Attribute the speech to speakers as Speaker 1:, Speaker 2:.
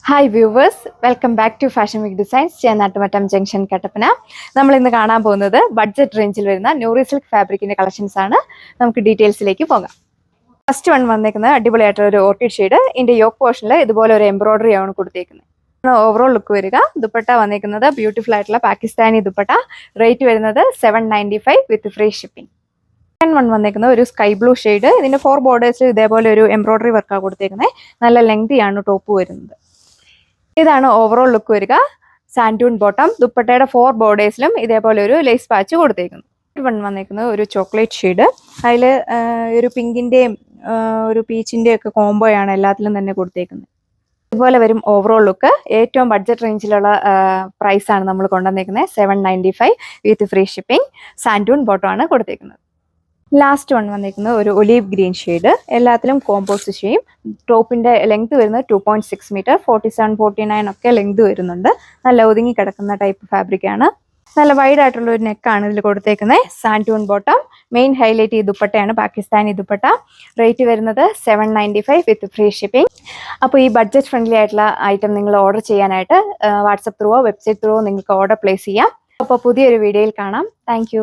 Speaker 1: Hi viewers, welcome back to fashion week designs, Chennattumattam junction Kattappana. നമ്മൾ ഇന്ന് കാണാൻ പോകുന്നത് ബഡ്ജറ്റ് റേഞ്ചിൽ വരുന്ന ന്യൂറി സിൽക്ക് ഫാബ്രിക്കിന്റെ കളക്ഷൻസ് ആണ്. നമുക്ക് ഡീറ്റെയിൽസിലേക്ക് പോകാം. ഫസ്റ്റ് വൺ വന്നേക്കുന്നത് അടിപൊളിയായിട്ടുള്ള ഒരു ഓർക്കിഡ് ഷെയ്ഡ്. ഇതിന്റെ യോക്ക് പോർഷനിൽ ഇതുപോലെ ഒരു എംബ്രോയിഡറി ആണ് കൊടുത്തേക്കുന്നത്. ഓവറോൾ ലുക്ക് വരിക. ദുപ്പട്ട വന്നേക്കുന്നത് ബ്യൂട്ടിഫുൾ ആയിട്ടുള്ള പാകിസ്ഥാനി ദുപ്പട്ട. റേറ്റ് വരുന്നത് 795 വിത്ത് ഫ്രീ ഷിപ്പിംഗ്. സെക്കൻഡ് വൺ വന്നേക്കുന്നത് ഒരു സ്കൈ ബ്ലൂ ഷെയ്ഡ്. ഇതിന്റെ 4 ബോർഡേഴ്സിൽ ഇതേപോലെ ഒരു എംബ്രോയിഡറി വർക്കാണ് കൊടുത്തേക്കുന്നത്. നല്ല ലെങ്തിയാണ് ടോപ്പ് വരുന്നത്. ഇതാണ് ഓവറോൾ ലുക്ക് വരിക. സാൻഡൂൺ ബോട്ടം. ദുപ്പട്ടയുടെ 4 ബോർഡേഴ്സിലും ഇതേപോലെ ഒരു ലേസ് പാച്ച് കൊടുത്തേക്കുന്നു. വൺ വന്നേക്കുന്നത് ഒരു ചോക്ലേറ്റ് ഷെയ്ഡ്. അതിൽ ഒരു പിങ്കിന്റെയും ഒരു പീച്ചിന്റെയും ഒക്കെ കോംബോയാണ് എല്ലാത്തിലും തന്നെ കൊടുത്തേക്കുന്നത്. ഇതുപോലെ വരും ഓവറോൾ ലുക്ക്. ഏറ്റവും ബഡ്ജറ്റ് റേഞ്ചിലുള്ള പ്രൈസ് ആണ് നമ്മൾ കൊണ്ടുവന്നേക്കുന്നത്. 795 വിത്ത് ഫ്രീ ഷിപ്പിംഗ്. സാൻഡൂൺ ബോട്ടം ആണ് കൊടുത്തേക്കുന്നത്. ലാസ്റ്റ് വൺ വന്നിരിക്കുന്നത് ഒരു ഒലീവ് ഗ്രീൻ ഷെയ്ഡ്. എല്ലാത്തിലും കോമ്പോസ്റ്റ് ചെയ്യും. ടോപ്പിന്റെ ലെങ്ത് വരുന്നത് 2.6 മീറ്റർ, 47-49 ഒക്കെ ലെങ്ത് വരുന്നുണ്ട്. നല്ല ഒതുങ്ങി കിടക്കുന്ന ടൈപ്പ് ഫാബ്രിക് ആണ്. നല്ല വൈഡ് ആയിട്ടുള്ള ഒരു നെക്കാണ് ഇതിൽ കൊടുത്തേക്കുന്നത്. സാൻഡൂൺ ബോട്ടം. മെയിൻ ഹൈലൈറ്റ് ഈ ദുപ്പട്ടയാണ്, പാകിസ്ഥാനി ദുപ്പട്ട. റേറ്റ് വരുന്നത് 795 വിത്ത് ഫ്രീ ഷിപ്പിംഗ്. അപ്പോൾ ഈ ബഡ്ജറ്റ് ഫ്രണ്ട്ലി ആയിട്ടുള്ള ഐറ്റം നിങ്ങൾ ഓർഡർ ചെയ്യാനായിട്ട് വാട്സപ്പ് ത്രൂവോ വെബ്സൈറ്റ് ത്രൂവോ നിങ്ങൾക്ക് ഓർഡർ പ്ലേസ് ചെയ്യാം. അപ്പോൾ പുതിയൊരു വീഡിയോയിൽ കാണാം. താങ്ക്